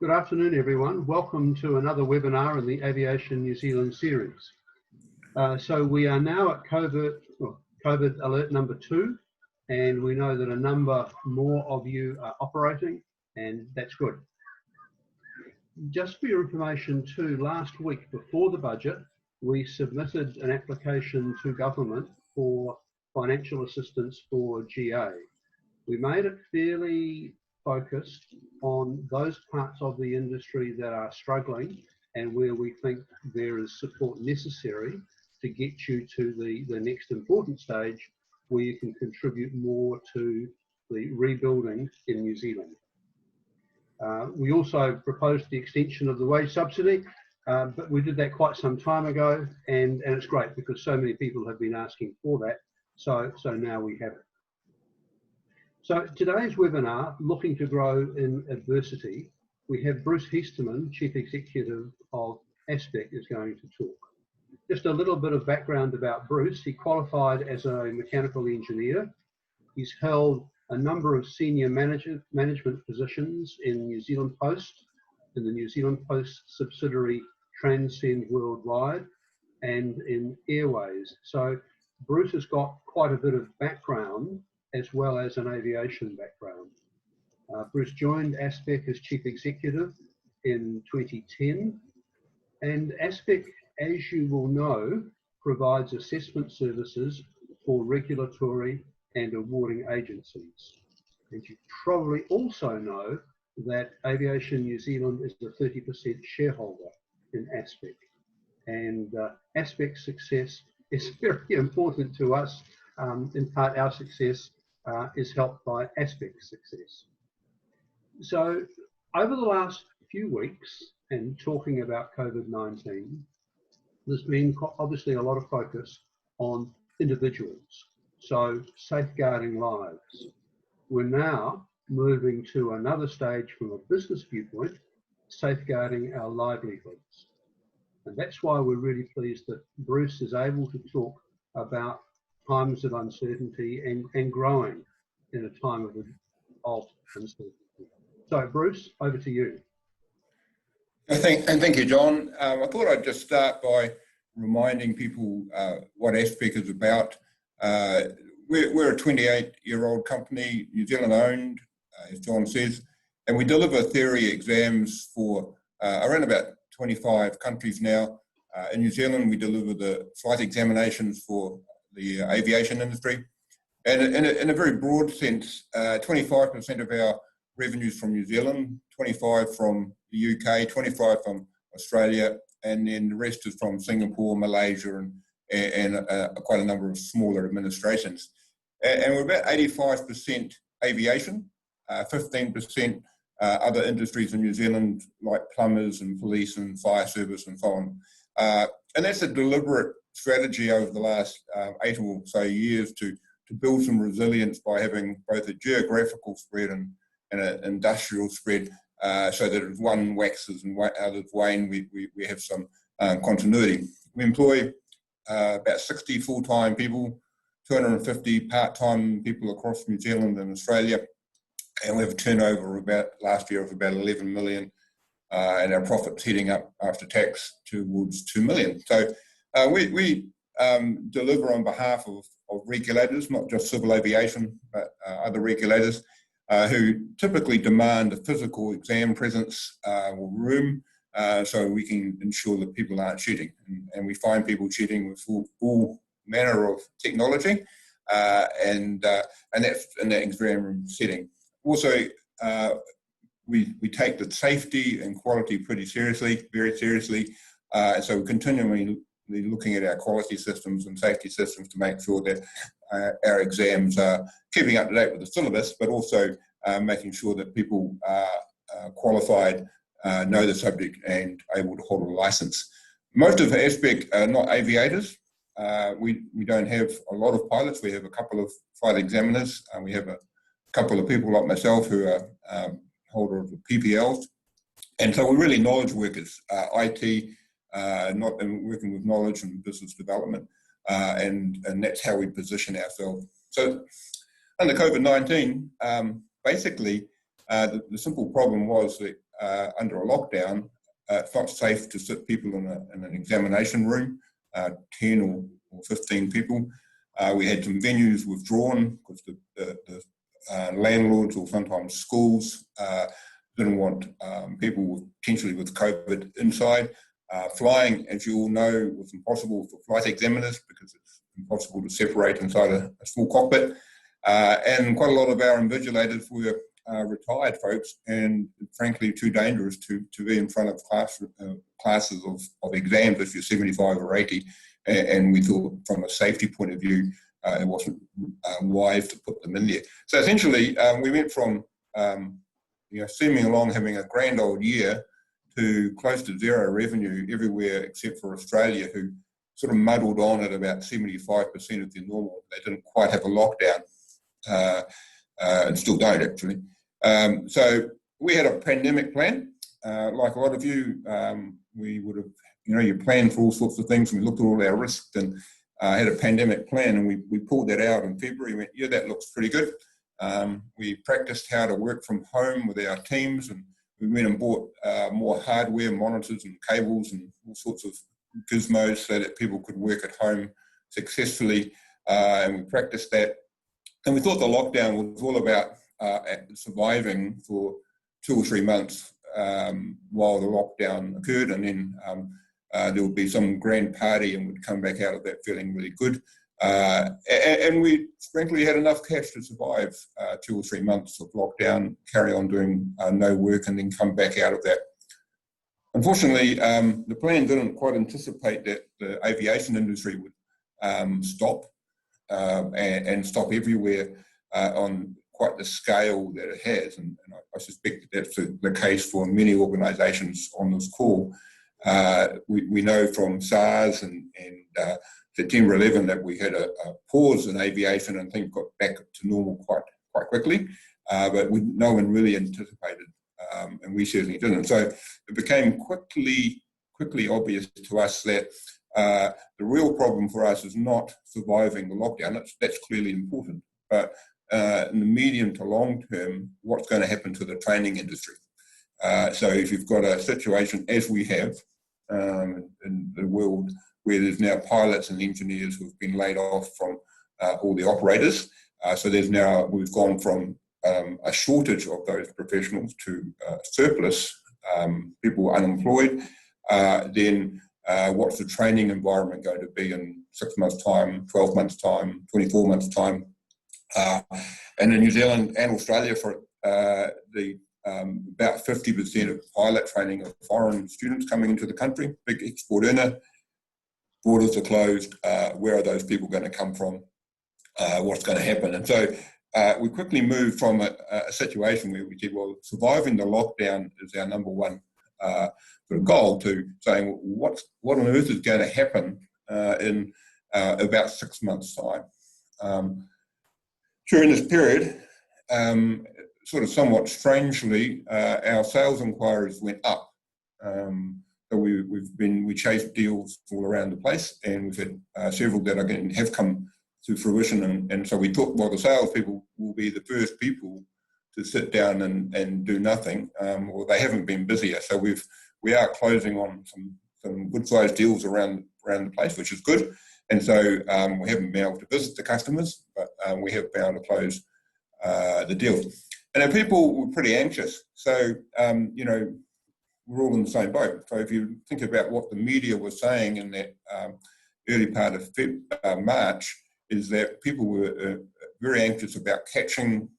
Good afternoon, everyone. Welcome to another webinar in the Aviation New Zealand series. So we are now at COVID alert number 2, and we know that a number more of you are operating, and that's good. Just for your information too, last week before the budget, we submitted an application to government for financial assistance for GA. We made it fairly focused on those parts of the industry that are struggling and where we think there is support necessary to get you to the next important stage where you can contribute more to the rebuilding in New Zealand. We also proposed the extension of the wage subsidy, but we did that quite some time ago, and it's great because so many people have been asking for that, so now we have it. So today's webinar, Looking to Grow in Adversity, we have Bruce Heesterman, Chief Executive of Aspeq, is going to talk. Just a little bit of background about Bruce. He qualified as a mechanical engineer. He's held a number of senior management positions in New Zealand Post, in the New Zealand Post subsidiary Transcend Worldwide, and in Airways. So Bruce has got quite a bit of background as well as an aviation background. Bruce joined Aspeq as Chief Executive in 2010, and Aspeq, as you will know, provides assessment services for regulatory and awarding agencies. And you probably also know that Aviation New Zealand is a 30% shareholder in Aspeq. And Aspeq's success is very important to us. In part, our success is helped by Aspeq's success. So over the last few weeks, and talking about COVID-19, there's been obviously a lot of focus on individuals, so safeguarding lives. We're now moving to another stage from a business viewpoint, safeguarding our livelihoods. And that's why we're really pleased that Bruce is able to talk about times of uncertainty and growing in a time of uncertainty. So Bruce, over to you. Thank you, John. I thought I'd just start by reminding people what Aspeq is about. We're a 28-year-old company, New Zealand owned, as John says, and we deliver theory exams for around about 25 countries now. In New Zealand, we deliver the flight examinations for the aviation industry. And in a very broad sense, 25% of our revenues from New Zealand, 25 from the UK, 25 from Australia, and then the rest is from Singapore, Malaysia, and quite a number of smaller administrations. And we're about 85% aviation, 15% other industries in New Zealand, like plumbers and police and fire service and so on. And that's a deliberate strategy over the last 8 or so years to build some resilience by having both a geographical spread and an industrial spread, so that if one waxes and others wane, we have some continuity. We employ about 60 full-time people, 250 part-time people across New Zealand and Australia, and we have a turnover last year of about 11 million, and our profits heading up after tax towards 2 million. So we deliver on behalf of regulators, not just civil aviation, but other regulators who typically demand a physical exam presence or room, so we can ensure that people aren't cheating. And we find people cheating with all manner of technology, and that's in that exam room setting. Also, we take the safety and quality pretty seriously, very seriously. So we're continually looking at our quality systems and safety systems to make sure that our exams are keeping up to date with the syllabus, but also making sure that people are qualified, know the subject, and able to hold a license. Most of Aspeq are not aviators. We don't have a lot of pilots. We have a couple of flight examiners. We have a couple of people like myself who are holder of the PPLs. And so we're really knowledge workers, IT, not working with knowledge and business development, and that's how we position ourselves. So under COVID-19, basically, the simple problem was that under a lockdown, it's not safe to sit people in an examination room, 10 or 15 people. We had some venues withdrawn because the landlords or sometimes schools didn't want people potentially with COVID inside. Flying, as you all know, was impossible for flight examiners because it's impossible to separate inside a small cockpit. And quite a lot of our invigilators were retired folks, and frankly too dangerous to be in front of classes of exams if you're 75 or 80. And we thought from a safety point of view, it wasn't wise to put them in there. So essentially, we went from seeming along having a grand old year to close to zero revenue everywhere except for Australia, who sort of muddled on at about 75% of their normal. They didn't quite have a lockdown, and still don't actually. So we had a pandemic plan. Like a lot of you, we would have, you plan for all sorts of things, and we looked at all our risks and had a pandemic plan, and we pulled that out in February. We went, yeah, that looks pretty good. We practiced how to work from home with our teams, and we went and bought more hardware, monitors and cables and all sorts of gizmos so that people could work at home successfully, and we practiced that. And we thought the lockdown was all about surviving for 2 or 3 months while the lockdown occurred, and then there would be some grand party and we'd come back out of that feeling really good. And we frankly had enough cash to survive 2 or 3 months of lockdown, carry on doing no work, and then come back out of that. Unfortunately, the plan didn't quite anticipate that the aviation industry would stop and stop everywhere on quite the scale that it has. And I suspect that's the case for many organisations on this call. We know from SARS and September 11 that we had a pause in aviation and things got back to normal quite quickly, but no one really anticipated, and we certainly didn't. So it became quickly obvious to us that the real problem for us is not surviving the lockdown. That's clearly important, but in the medium to long term, what's going to happen to the training industry? So if you've got a situation as we have in the world where there's now pilots and engineers who've been laid off from all the operators, so we've gone from a shortage of those professionals to surplus people unemployed, then what's the training environment going to be in 6 months' time, 12 months' time, 24 months' time? And in New Zealand and Australia, for about 50% of pilot training of foreign students coming into the country, big export earner, borders are closed, where are those people going to come from, what's going to happen? And so we quickly moved from a situation where we said, well, surviving the lockdown is our number one sort of goal, to saying what on earth is going to happen in about 6 months' time. During this period, sort of somewhat strangely, our sales inquiries went up. So we chased deals all around the place, and we've had several that have come to fruition. And so we thought, well, the salespeople will be the first people to sit down and do nothing. Well, they haven't been busier. So we are closing on some good-sized deals around the place, which is good. And so we haven't been able to visit the customers, but we have been able to close the deals. And our people were pretty anxious. So, we're all in the same boat. So if you think about what the media was saying in that early part of March, is that people were very anxious about catching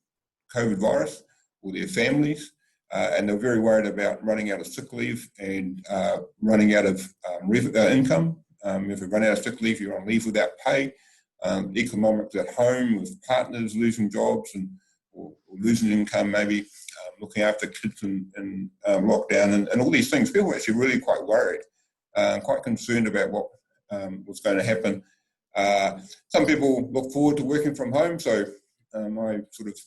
COVID virus or their families, and they're very worried about running out of sick leave and running out of income. If you run out of sick leave, you're on leave without pay. Economics at home with partners losing jobs or losing income, maybe looking after kids in lockdown and all these things. People were actually really quite worried, quite concerned about what was going to happen. Some people look forward to working from home, so I sort of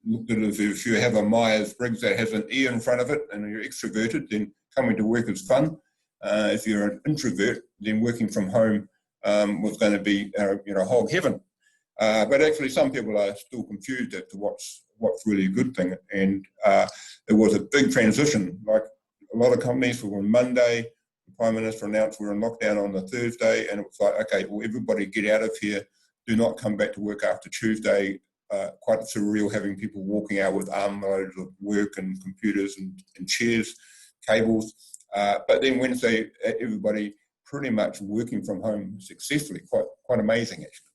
looked at it as if you have a Myers-Briggs that has an E in front of it and you're extroverted, then coming to work is fun. If you're an introvert, then working from home was going to be hog heaven. But actually, some people are still confused as to what what's really a good thing. And it was a big transition. Like a lot of companies were on Monday, the Prime Minister announced we're in lockdown on the Thursday, and it was like, okay, well, everybody get out of here. Do not come back to work after Tuesday. Quite surreal having people walking out with armloads of work and computers and chairs, cables. But then Wednesday, everybody pretty much working from home successfully. Quite amazing, actually.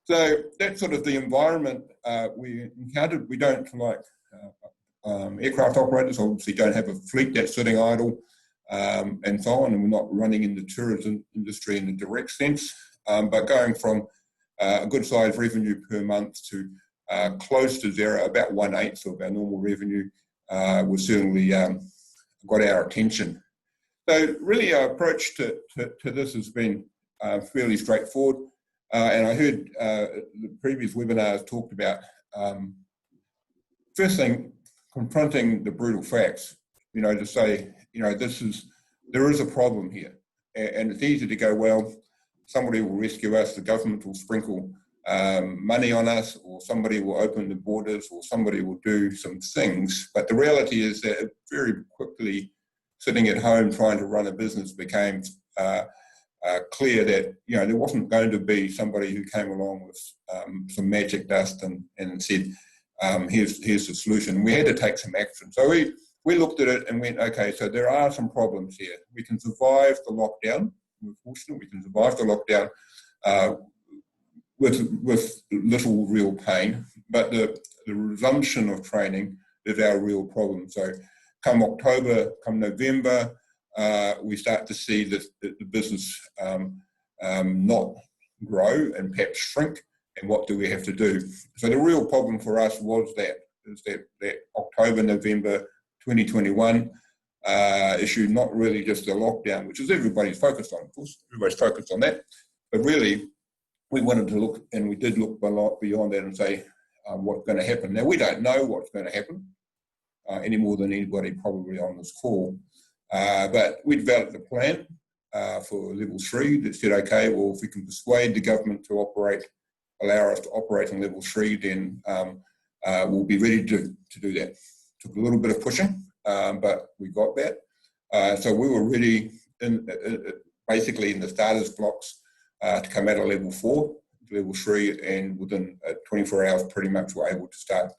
So that's sort of the environment we encountered. We don't, like aircraft operators, obviously don't have a fleet that's sitting idle and so on, and we're not running in the tourism industry in a direct sense. But going from a good size revenue per month to close to zero, about 1/8 of our normal revenue, was certainly got our attention. So really our approach to this has been fairly straightforward. And I heard the previous webinars talked about, first thing, confronting the brutal facts, to say, there is a problem here. And it's easy to go, well, somebody will rescue us, the government will sprinkle money on us, or somebody will open the borders, or somebody will do some things. But the reality is that very quickly, sitting at home trying to run a business became clear that there wasn't going to be somebody who came along with some magic dust and said, here's the solution. We had to take some action. So we looked at it and went, okay, so there are some problems here. We can survive the lockdown. We're fortunate we can survive the lockdown with little real pain, but the resumption of training is our real problem. So come October, come November, we start to see the business not grow and perhaps shrink, and what do we have to do? So the real problem for us was that October, November 2021 issue, not really just the lockdown, which is everybody's focused on, of course, everybody's focused on that, but really we wanted to look, and we did look a lot beyond that and say, what's going to happen? Now, we don't know what's going to happen any more than anybody probably on this call. But we developed a plan for level 3 that said, okay, well, if we can persuade the government to allow us to operate in level 3, then we'll be ready to do that. Took a little bit of pushing, but we got that. So we were ready, basically in the starters blocks, to come out of level 4 to level 3, and within 24 hours pretty much were able to start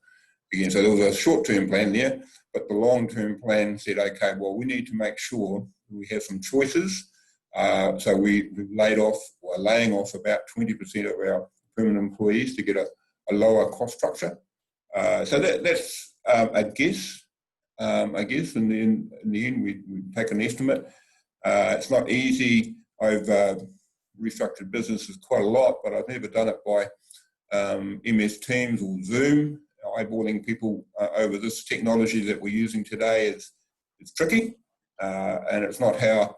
again. So there was a short-term plan there, but the long-term plan said, okay, well, we need to make sure we have some choices. So we laid off, or are laying off, about 20% of our permanent employees to get a lower cost structure. So that's a guess. I guess in the end we take an estimate. It's not easy. I've restructured businesses quite a lot, but I've never done it by MS Teams or Zoom. Eyeballing people over this technology that we're using today is tricky, and it's not how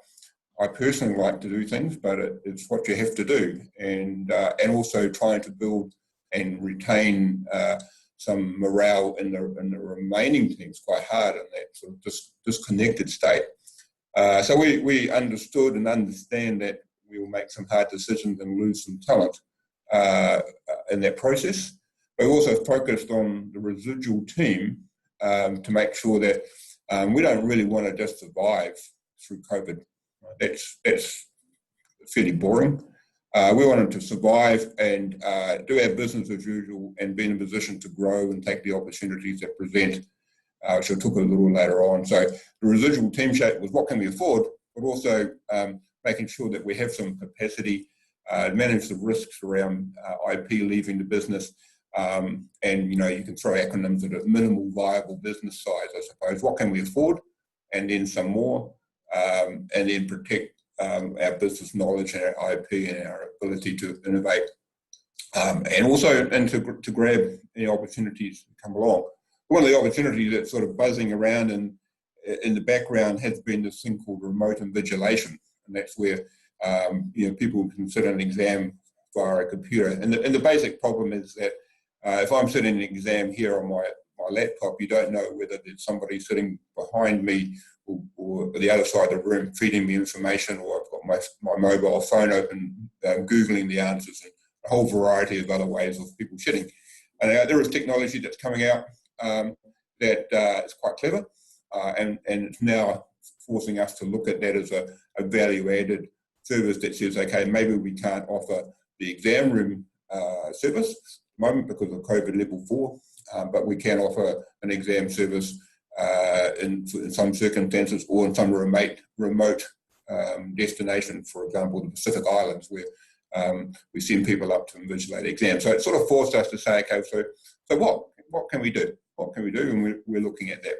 I personally like to do things, but it's what you have to do, and also trying to build and retain some morale in the remaining teams quite hard in that sort of disconnected state. So we understood and understand that we will make some hard decisions and lose some talent in that process. But we also focused on the residual team to make sure that we don't really want to just survive through COVID. That's fairly boring. We wanted to survive and do our business as usual and be in a position to grow and take the opportunities that present, which I'll talk a little later on. So the residual team shape was what can we afford, but also making sure that we have some capacity, manage the risks around IP leaving the business, and you can throw acronyms at a minimal viable business size, I suppose. What can we afford, and then some more, and then protect our business knowledge and our IP and our ability to innovate, and also to grab any opportunities that come along. One of the opportunities that's sort of buzzing around in the background has been this thing called remote invigilation, and that's where people can sit an exam via a computer. And the basic problem is that if I'm sitting an exam here on my laptop, you don't know whether there's somebody sitting behind me or the other side of the room feeding me information, or I've got my mobile phone open, Googling the answers, and a whole variety of other ways of people shitting. And there is technology that's coming out that is quite clever, and it's now forcing us to look at that as a value-added service that says, okay, maybe we can't offer the exam room service at the moment because of COVID level 4, but we can offer an exam service in some circumstances or in some remote destination, for example, the Pacific Islands, where we send people up to invigilate exams. So it sort of forced us to say, okay, so what can we do? What can we do? And we're looking at that.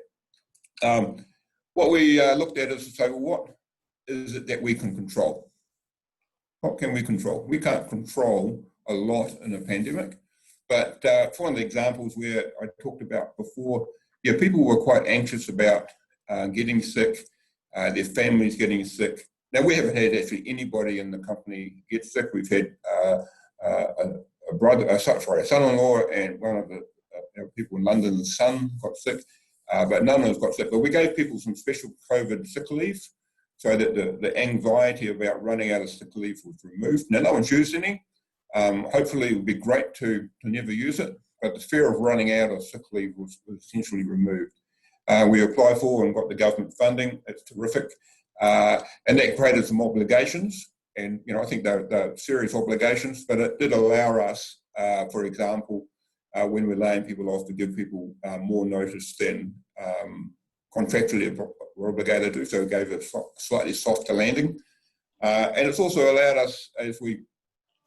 What we looked at is to say, well, what is it that we can control? What can we control? We can't control a lot in a pandemic, but for one of the examples where I talked about before, yeah, people were quite anxious about getting sick, their families getting sick. Now, we haven't had actually anybody in the company get sick. We've had a son-in-law and one of the people in London's son got sick, but none of us got sick. But we gave people some special COVID sick leave so that the anxiety about running out of sick leave was removed. Now, no one's used any. Hopefully, it would be great to never use it, but the fear of running out of sick leave was essentially removed. We applied for and got the government funding. It's terrific. And that created some obligations. And, you know, I think they're serious obligations, but it did allow us, for example, when we're laying people off, to give people more notice than contractually we're obligated to, so it gave a slightly softer landing. And it's also allowed us, as we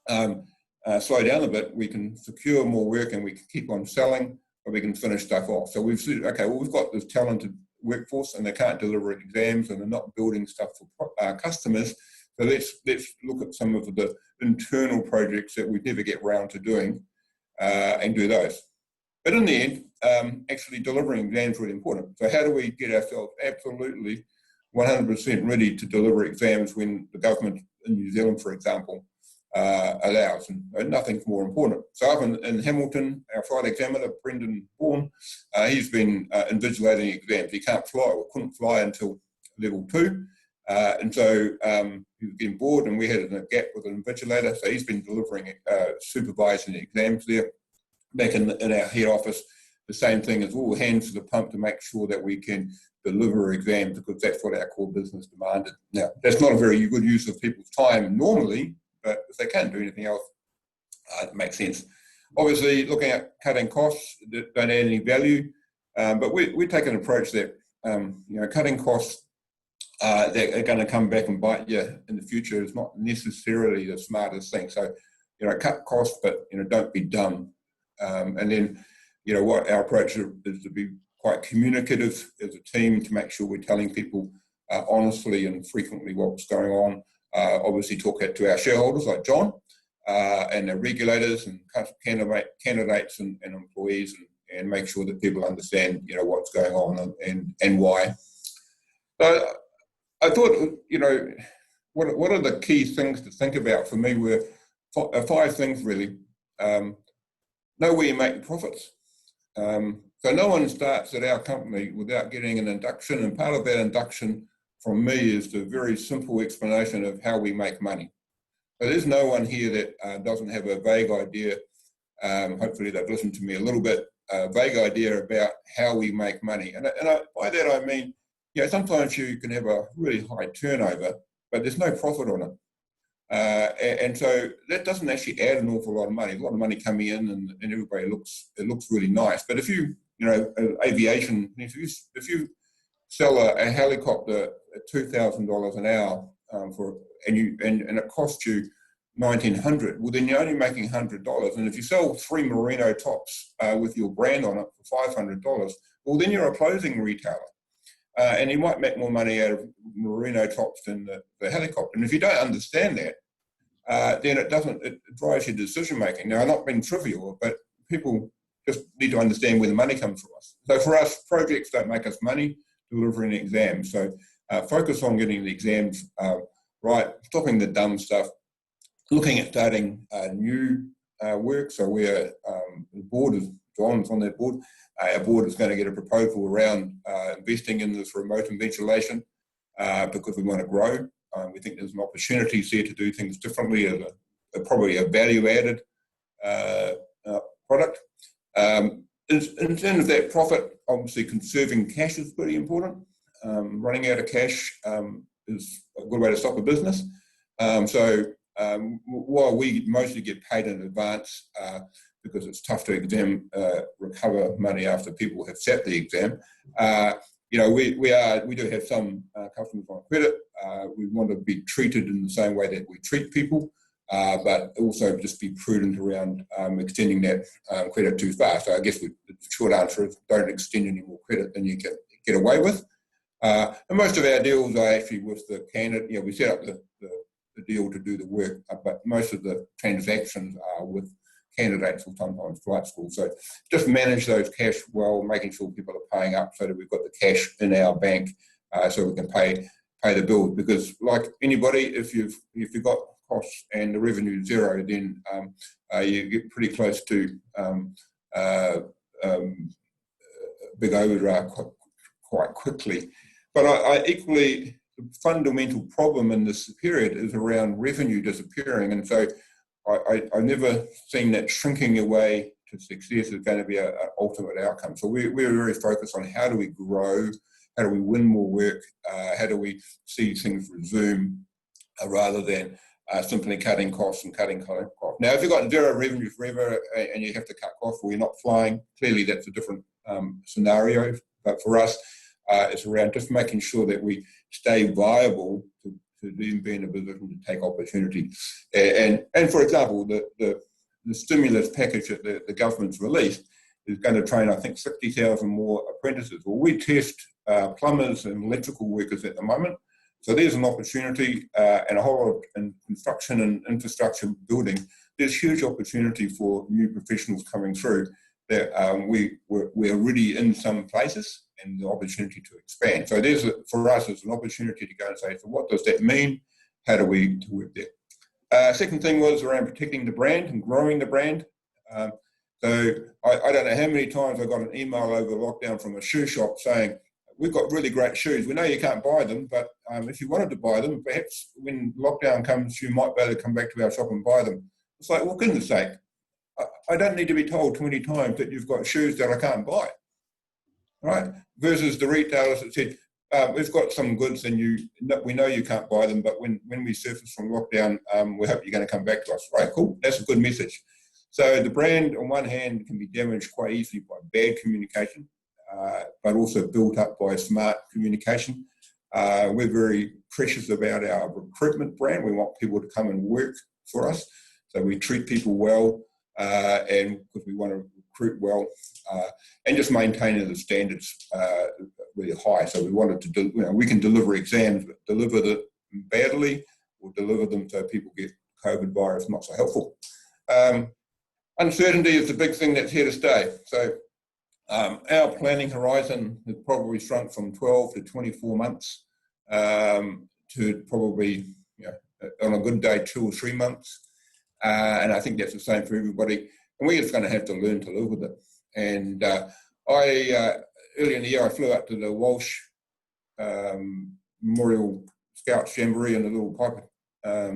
slow down a bit, we can secure more work and we can keep on selling, but we can finish stuff off. So we've said, okay, well, we've got this talented workforce and they can't deliver exams and they're not building stuff for our customers. So let's look at some of the internal projects that we never get round to doing and do those. But in the end, actually delivering exams is really important. So how do we get ourselves absolutely 100% ready to deliver exams when the government in New Zealand, for example, allows? And nothing's more important. So up in Hamilton, our flight examiner, Brendan Bourne, he's been invigilating exams. He can't fly, or couldn't fly until level 2. And so he was getting bored, and we had a gap with an invigilator. So he's been delivering, supervising exams there. Back in our head office, the same thing as all hands to the pump to make sure that we can deliver exams, because that's what our core business demanded. Now, that's not a very good use of people's time normally, but if they can't do anything else, it makes sense. Obviously, looking at cutting costs that don't add any value, but we take an approach that cutting costs that are going to come back and bite you in the future is not necessarily the smartest thing. So, cut costs, but don't be dumb. And then, what our approach is to be quite communicative as a team to make sure we're telling people honestly and frequently what's going on. Obviously, talk to our shareholders like John and our regulators and candidates and employees, and make sure that people understand, what's going on and why. So I thought, what are the key things to think about for me were 5 things really. Know where you make profits. So no one starts at our company without getting an induction, and part of that induction from me is the very simple explanation of how we make money. So there's no one here that doesn't have a vague idea, hopefully they've listened to me a little bit, a vague idea about how we make money. And by that I mean, sometimes you can have a really high turnover, but there's no profit on it. And so that doesn't actually add an awful lot of money. A lot of money coming in, and everybody it looks really nice. But if you, aviation, if you sell a helicopter at $2,000 an hour and it costs you $1,900, well then you're only making $100. And if you sell 3 merino tops with your brand on it for $500, well then you're a clothing retailer. And you might make more money out of merino tops than the helicopter. And if you don't understand that, then it drives your decision making. Now, I'm not being trivial, but people just need to understand where the money comes from us. So for us, projects don't make us money, delivering exams. So focus on getting the exams right, stopping the dumb stuff, looking at starting new work. So we're the board is John's on that board. Our board is going to get a proposal around investing in this remote invigilation because we want to grow. We think there's an opportunity here to do things differently as probably a value-added product. In terms of that profit, obviously conserving cash is pretty important. Running out of cash is a good way to stop a business. While we mostly get paid in advance because it's tough to recover money after people have sat the exam, we do have some customers on credit. We want to be treated in the same way that we treat people, but also just be prudent around extending that credit too far. So I guess the short answer is don't extend any more credit than you can get away with. And most of our deals are actually with the candidate. We set up the deal to do the work, but most of the transactions are with candidates or sometimes flight schools. So just manage those cash well, making sure people are paying up so that we've got the cash in our bank so we can pay the bills. Because like anybody, if you've got costs and the revenue is zero, then you get pretty close to big overdraft quite quickly. But I equally, the fundamental problem in this period is around revenue disappearing. And so I never seen that shrinking away to success is going to be an ultimate outcome. So we're very focused on how do we grow, how do we win more work, how do we see things resume rather than simply cutting costs and cutting costs. Now, if you've got zero revenue forever and you have to cut costs or you're not flying, clearly that's a different scenario. But for us, it's around just making sure that we stay viable to then be in a position to take opportunity. And for example, the stimulus package that the government's released is going to train, I think, 60,000 more apprentices. Well, we test plumbers and electrical workers at the moment. So there's an opportunity and a whole lot in construction and infrastructure building. There's huge opportunity for new professionals coming through that we're already in some places and the opportunity to expand. So for us, it's an opportunity to go and say, so what does that mean? How do we work there? Second thing was around protecting the brand and growing the brand. So I don't know how many times I got an email over lockdown from a shoe shop saying, we've got really great shoes. We know you can't buy them, but if you wanted to buy them, perhaps when lockdown comes, you might be able to come back to our shop and buy them. It's like, well, goodness sake, I don't need to be told 20 times that you've got shoes that I can't buy, right? Versus the retailers that said, we've got some goods and we know you can't buy them, but when we surface from lockdown, we hope you're going to come back to us. Right, cool, that's a good message. So the brand, on one hand, can be damaged quite easily by bad communication, but also built up by smart communication. We're very precious about our recruitment brand. We want people to come and work for us. So we treat people well, and because we want to recruit well, and just maintaining the standards really high. So we wanted to we can deliver exams, but deliver them badly or deliver them so people get COVID virus not so helpful. Uncertainty is the big thing that's here to stay. So our planning horizon has probably shrunk from 12 to 24 months to probably, on a good day, 2 or 3 months. And I think that's the same for everybody. And we're just going to have to learn to live with it. And earlier in the year, I flew up to the Walsh Memorial Scouts Jamboree in the little Piper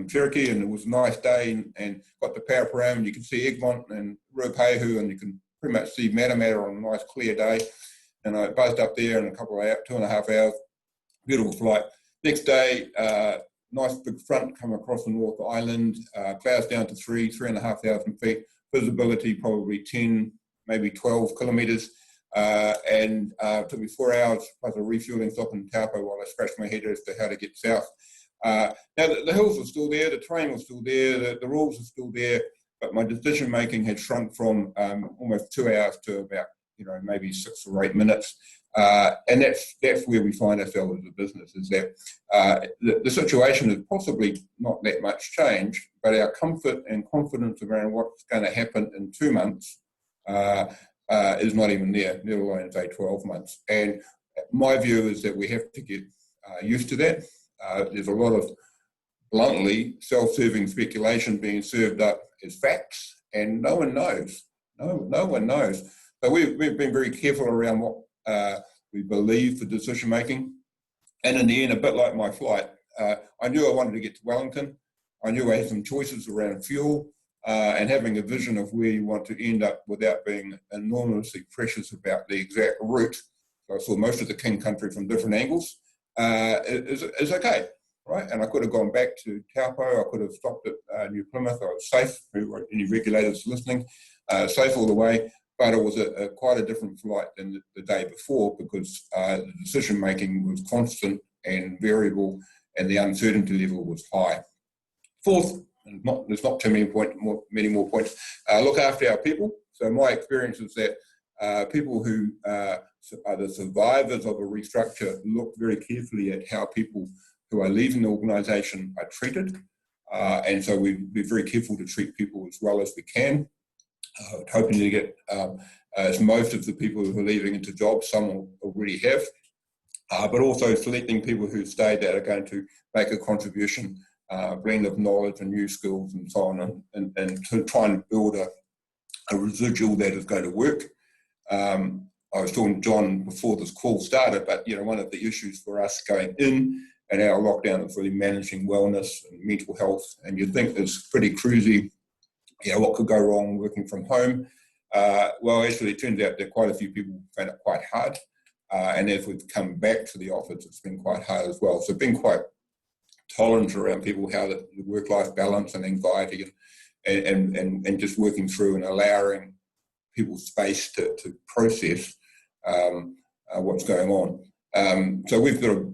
Cherokee, and it was a nice day and got the power around, and you can see Egmont and Ruapehu, and you can pretty much see Matamata on a nice clear day. And I buzzed up there in a couple of hours, 2.5 hours, beautiful flight. Next day, nice big front come across the North Island, clouds down to 3,500 feet, visibility probably 10, maybe 12 kilometres, and it took me 4 hours plus a refuelling stop in Taupo while I scratched my head as to how to get south. Now the hills were still there, the terrain was still there, the rules are still there, but my decision making had shrunk from almost 2 hours to about maybe 6 or 8 minutes. And that's where we find ourselves as a business, is that the situation is possibly not that much change, but our comfort and confidence around what's going to happen in 2 months is not even there, let alone say 12 months. And my view is that we have to get used to that. There's a lot of bluntly self-serving speculation being served up as facts, and no one knows. No one knows. So we've been very careful around what we believe for decision making. And in the end, a bit like my flight, I knew I wanted to get to Wellington. I knew I had some choices around fuel. and having a vision of where you want to end up without being enormously precious about the exact route. So I saw most of the King Country from different angles, is okay, right? And I could have gone back to Taupo, I could have stopped at New Plymouth, I was safe, any regulators listening, safe all the way, but it was quite a different flight than the day before, because the decision making was constant and variable, and the uncertainty level was high. Fourth, there's not too many more points, look after our people. So my experience is that people who are the survivors of a restructure look very carefully at how people who are leaving the organisation are treated, and so we're very careful to treat people as well as we can, hoping to get as most of the people who are leaving into jobs, some already have, but also selecting people who stayed that are going to make a contribution, blend of knowledge and new skills and so on, and to try and build a residual that is going to work. I was talking to John before this call started, but one of the issues for us going in and our lockdown is really managing wellness and mental health. And you'd think it's pretty cruisy, what could go wrong working from home? Well, actually, it turns out that quite a few people found it quite hard. And as we've come back to the office, it's been quite hard as well. So being quite tolerant around people, how the work-life balance and anxiety and just working through and allowing people space to process what's going on. So we've got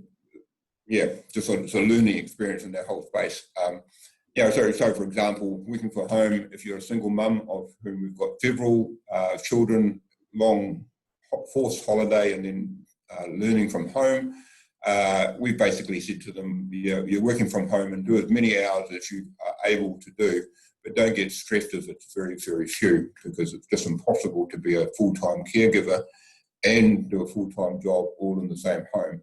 just sort of learning experience in that whole space. So for example, working from home, if you're a single mum of whom we've got several children, long forced holiday and then learning from home, we basically said to them, you're working from home and do as many hours as you are able to do, but don't get stressed if it's very, very few, because it's just impossible to be a full-time caregiver and do a full-time job all in the same home.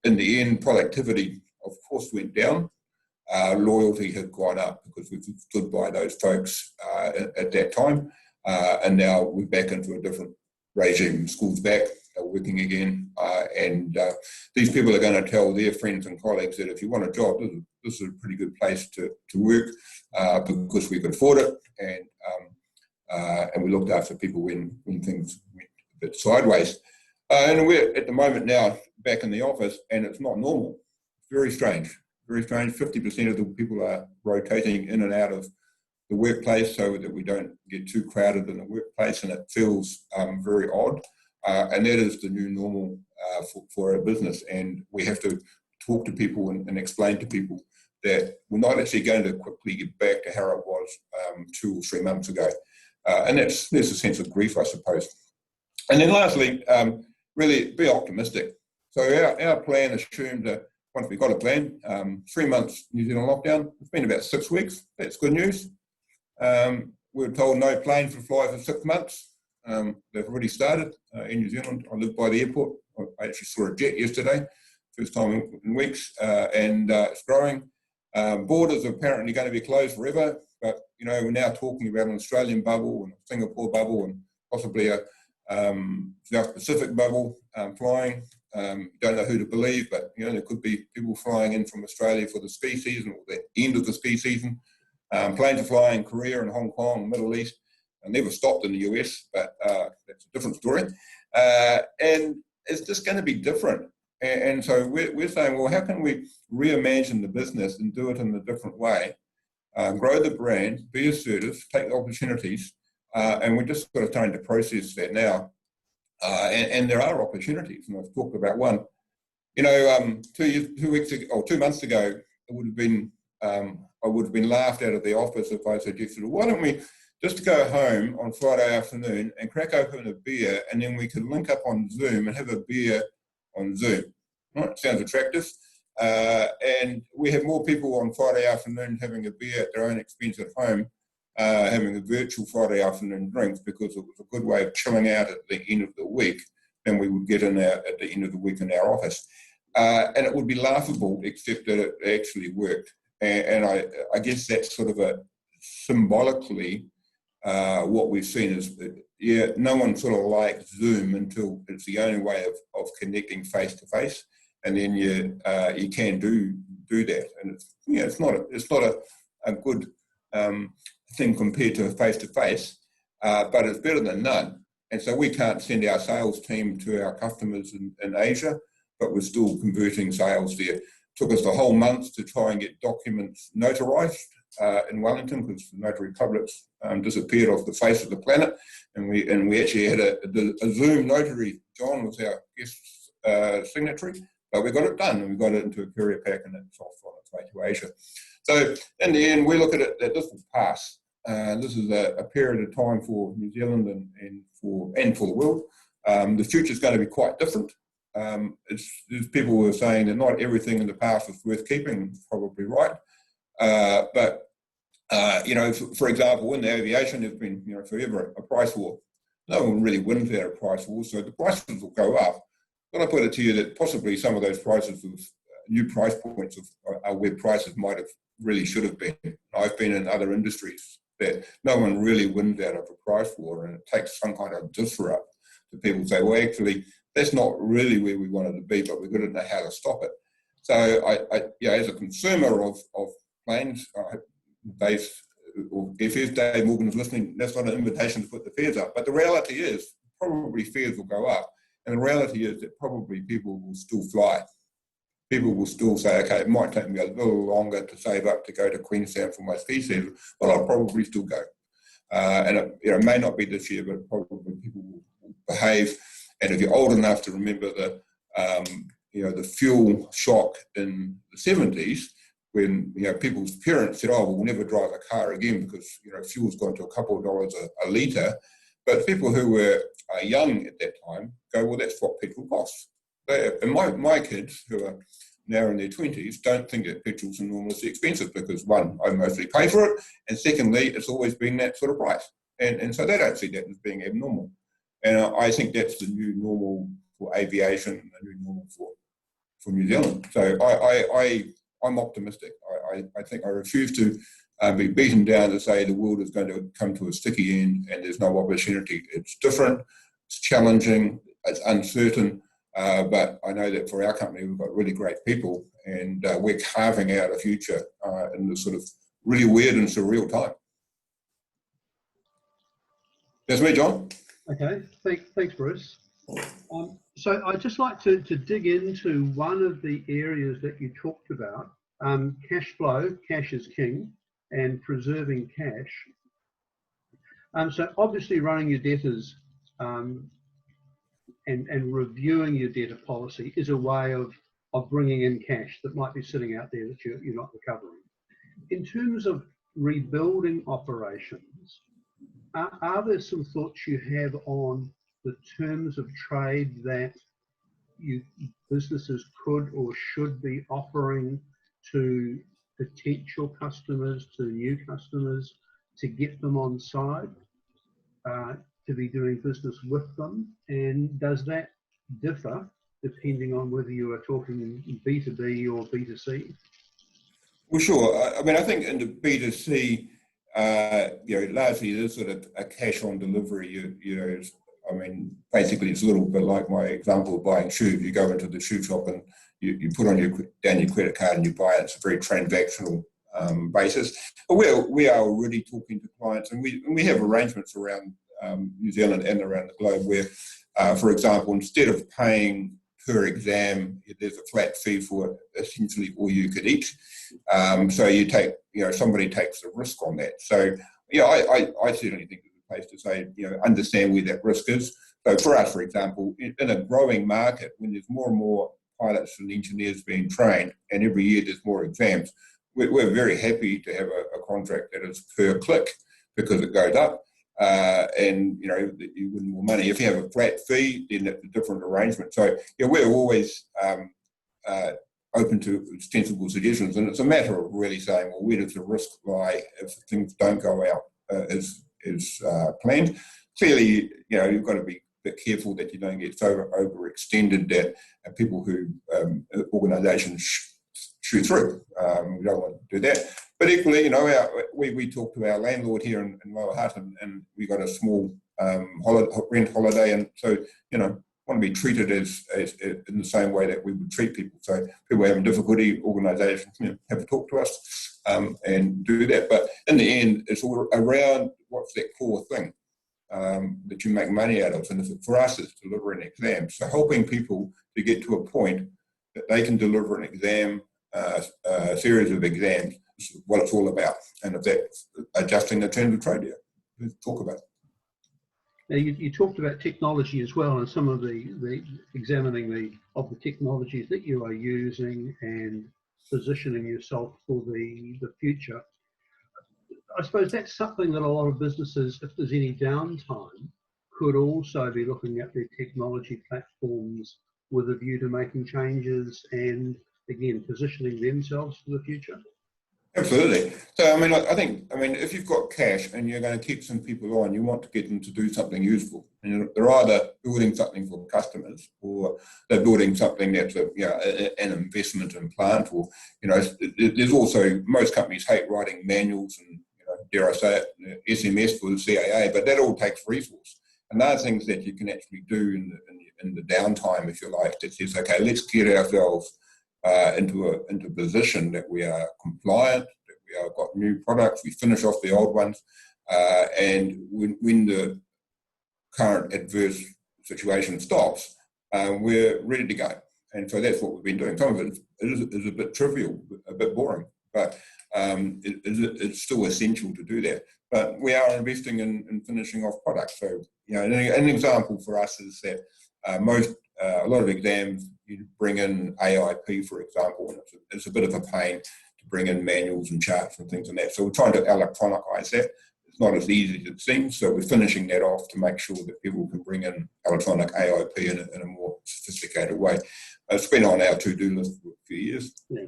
In the end, productivity, of course, went down. Loyalty had gone up because we stood by those folks at that time, and now we're back into a different regime. School's back, they're working again, and these people are going to tell their friends and colleagues that if you want a job, this is a pretty good place to work, because we could afford it, and we looked after people when things went a bit sideways. And we're at the moment now back in the office, and it's not normal. It's very strange. Very strange. 50% of the people are rotating in and out of the workplace so that we don't get too crowded in the workplace, and it feels very odd. And that is the new normal for our business. And we have to talk to people and explain to people that we're not actually going to quickly get back to how it was 2 or 3 months ago. And there's a sense of grief, I suppose. And then lastly, really be optimistic. So our plan assumed that once we got a plan, 3 months New Zealand lockdown, it's been about 6 weeks. That's good news. We were told no planes would fly for 6 months. They've already started in New Zealand. I live by the airport. I actually saw a jet yesterday, first time in weeks, and it's growing. Borders are apparently going to be closed forever, but we're now talking about an Australian bubble and a Singapore bubble and possibly a South Pacific bubble flying. Don't know who to believe, but there could be people flying in from Australia for the ski season or the end of the ski season. Planes are flying in Korea and Hong Kong, Middle East. I never stopped in the US, but that's a different story. And it's just going to be different. And so we're saying, well, how can we reimagine the business and do it in a different way? Grow the brand, be assertive, take the opportunities, and we're just sort of starting to process that now. And there are opportunities, and I've talked about one. 2 weeks ago, or 2 months ago, it would have been I would have been laughed out of the office if I suggested, well, why don't we just go home on Friday afternoon and crack open a beer, and then we could link up on Zoom and have a beer on Zoom. Right? Sounds attractive. And we have more people on Friday afternoon having a beer at their own expense at home, having a virtual Friday afternoon drinks, because it was a good way of chilling out at the end of the week than we would get in at the end of the week in our office. And it would be laughable, except that it actually worked. And I guess that's sort of a symbolically what we've seen is that, no one sort of likes Zoom until it's the only way of connecting face to face, and then you can do that, and it's not a good thing compared to a face-to-face, but it's better than none. And so we can't send our sales team to our customers in Asia, but we're still converting sales there. It took us the whole month to try and get documents notarized in Wellington, because the notary publics disappeared off the face of the planet, and we actually had a Zoom notary. John was our guest signatory, but we got it done, and we got it into a courier pack, and it's off on its way to Asia. So in the end, we look at it that this will pass. This is a period of time for New Zealand and for the world. The future is going to be quite different. There's people who are saying that not everything in the past is worth keeping. Probably right. But for example, in the aviation, there's been forever a price war. No one really wins out of price wars, so the prices will go up. But I put it to you that possibly some of those prices of new price points of our web prices might have really should have been. I've been in other industries that no one really wins out of a price war, and it takes some kind of disrupt to people say, well, actually, that's not really where we wanted to be, but we've got to know how to stop it. So as a consumer of planes, Dave Morgan is listening, that's not an invitation to put the fares up. But the reality is, probably fares will go up. And the reality is that probably people will still fly. People will still say, okay, it might take me a little longer to save up to go to Queensland for my ski season, but I'll probably still go. And it may not be this year, but probably people will behave. And if you're old enough to remember the fuel shock in the 70s, when people's parents said, "Oh, we'll never drive a car again because fuel's gone to a couple of dollars a litre," but people who were young at that time go, "Well, that's what petrol costs." And my kids, who are now in their 20s, don't think that petrol's enormously expensive because, one, I mostly pay for it, and secondly, it's always been that sort of price. And so they don't see that as being abnormal. And I think that's the new normal for aviation and the new normal for New Zealand. So I'm optimistic. I think I refuse to be beaten down to say the world is going to come to a sticky end and there's no opportunity. It's different, it's challenging, it's uncertain, but I know that for our company we've got really great people, and we're carving out a future in this sort of really weird and surreal time. That's me, John. Okay, thanks, Bruce. So I'd just like to dig into one of the areas that you talked about, cash flow, cash is king, and preserving cash. So obviously running your debtors and reviewing your debtor policy is a way of bringing in cash that might be sitting out there that you're not recovering. In terms of rebuilding operations, are there some thoughts you have on the terms of trade that businesses could or should be offering to potential customers, to new customers, to get them on side, to be doing business with them? And does that differ depending on whether you are talking B2B or B2C? Well, sure. I mean, I think in the B2C, largely there's sort of a cash on delivery. I mean, basically it's a little bit like my example of buying shoes. You go into the shoe shop and you put on your credit card and you buy it. It's a very transactional basis. But we are already talking to clients, and we have arrangements around New Zealand and around the globe where, for example, instead of paying per exam, there's a flat fee for essentially all you could eat. So you take, somebody takes the risk on that. So, I certainly think there's a place to say, understand where that risk is. So for us, for example, in a growing market, when there's more and more pilots and engineers being trained, and every year there's more exams, we're very happy to have a contract that is per click because it goes up. And you win more money. If you have a flat fee, then it's a different arrangement. So we're always open to extensible suggestions, and it's a matter of really saying, well, where does the risk lie if things don't go out as planned? Clearly, you've got to be a bit careful that you don't get so overextended that people who organisations shoot through. We don't want to do that. But equally, we talked to our landlord here in Lower Hutt, and we got a small rent holiday, and so want to be treated as in the same way that we would treat people. So people having difficulty, organisations have to talk to us and do that. But in the end, it's all around what's that core thing that you make money out of. And for us, it's delivering exams. So helping people to get to a point that they can deliver an exam, a series of exams, is what it's all about. And if that's adjusting the terms of trade, let's talk about it. Now you talked about technology as well, and some of the examining of the technologies that you are using and positioning yourself for the future. I suppose that's something that a lot of businesses, if there's any downtime, could also be looking at their technology platforms with a view to making changes and, again, positioning themselves for the future. Absolutely. So, I think, if you've got cash and you're going to keep some people on, you want to get them to do something useful. And they're either building something for customers, or they're building something that's an investment in plant, or there's also, most companies hate writing manuals and dare I say it, SMS for the CAA, but that all takes resource. And there are things that you can actually do in the downtime, if you like, that says, okay, let's get ourselves into a position that we are compliant, that we have got new products, we finish off the old ones, and when the current adverse situation stops, we're ready to go. And so that's what we've been doing. Some of it is a bit trivial, a bit boring, but it's still essential to do that. But we are investing in finishing off products. So, an example for us is that a lot of exams, you bring in AIP, for example, and it's a bit of a pain to bring in manuals and charts and things like that. So we're trying to electronicize that. It's not as easy as it seems. So we're finishing that off to make sure that people can bring in electronic AIP in a more sophisticated way. It's been on our to-do list for a few years. Yeah.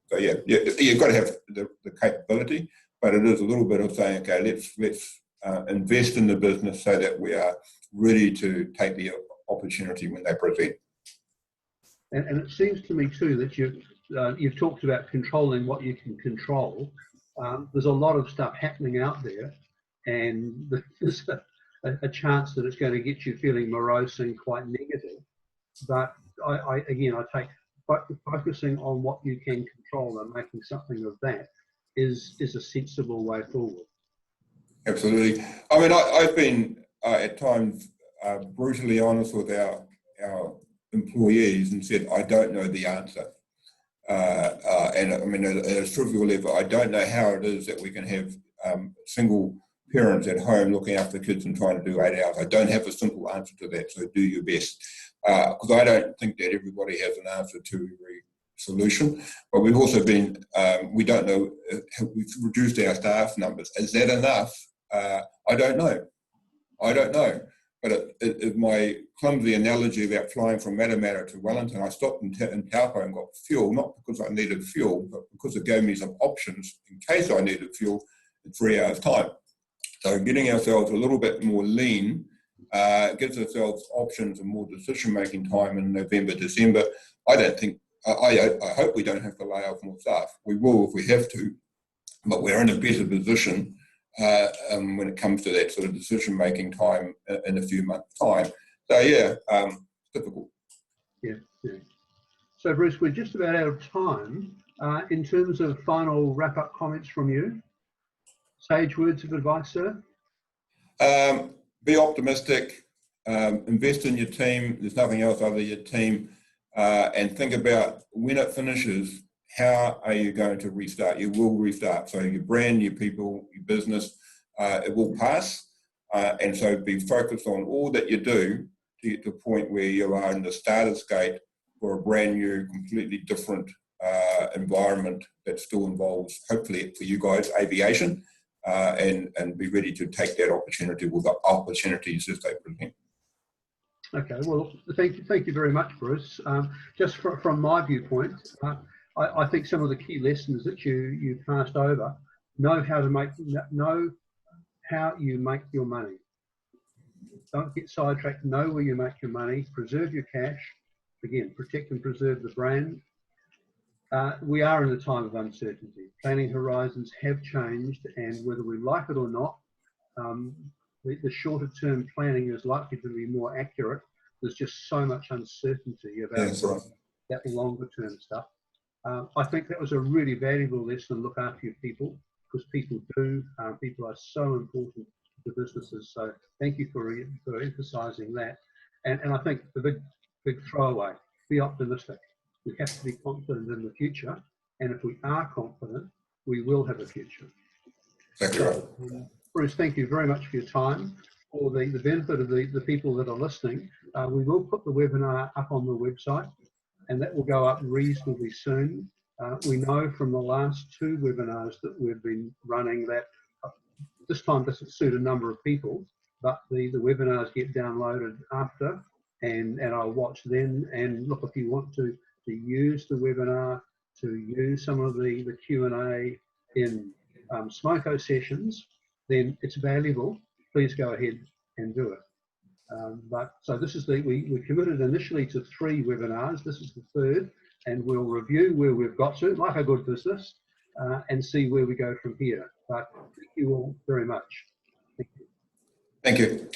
So you've got to have the capability, but it is a little bit of saying, okay, let's invest in the business so that we are ready to take the opportunity when they present. And it seems to me too that you've talked about controlling what you can control. There's a lot of stuff happening out there, and there's a chance that it's going to get you feeling morose and quite negative. But I take focusing on what you can control and making something of that is a sensible way forward. Absolutely. I've been at times brutally honest with our employees and said, I don't know the answer. And at a trivial level, I don't know how it is that we can have single parents at home looking after kids and trying to do 8 hours. I don't have a simple answer to that, so do your best. Because I don't think that everybody has an answer to every solution. But we've also been, we don't know, we've reduced our staff numbers. Is that enough? I don't know. But my clumsy analogy about flying from Matamata to Wellington, I stopped in Taupo and got fuel, not because I needed fuel, but because it gave me some options in case I needed fuel in 3 hours' time. So getting ourselves a little bit more lean gives ourselves options and more decision-making time in November, December. I hope we don't have to lay off more staff. We will if we have to, but we're in a better position when it comes to that sort of decision-making time in a few months' time. So difficult. Yeah. So Bruce, we're just about out of time. In terms of final wrap-up comments from you, sage words of advice, sir? Be optimistic. Invest in your team. There's nothing else other than your team. And think about when it finishes, how are you going to restart? You will restart. So your brand, your people, your business, it will pass. And so be focused on all that you do to get to a point where you are in the starter's gate for a brand new, completely different environment that still involves, hopefully for you guys, aviation, and be ready to take that opportunity with the opportunities as they present. Okay, well, thank you very much, Bruce. Just from my viewpoint, I think some of the key lessons that you passed over: know how you make your money. Don't get sidetracked. Know where you make your money. Preserve your cash. Again, protect and preserve the brand. We are in a time of uncertainty. Planning horizons have changed, and whether we like it or not, the shorter term planning is likely to be more accurate there's just so much uncertainty about Yeah, that's right. that longer term stuff. I think that was a really valuable lesson. Look after your people, because people do. People are so important to businesses. So thank you for emphasising that. And I think the big throwaway: be optimistic. We have to be confident in the future, and if we are confident, we will have a future. Exactly right. Bruce, thank you very much for your time. For the benefit of the people that are listening, we will put the webinar up on the website, and that will go up reasonably soon. We know from the last 2 webinars that we've been running that this time doesn't suit a number of people, but the webinars get downloaded after, and I'll watch then. And look, if you want to use the webinar, to use some of the Q&A in Smoko sessions, then it's valuable. Please go ahead and do it. So this is we committed initially to 3 webinars. This is the 3rd, and we'll review where we've got to, like a good business, and see where we go from here. But thank you all very much. Thank you. Thank you.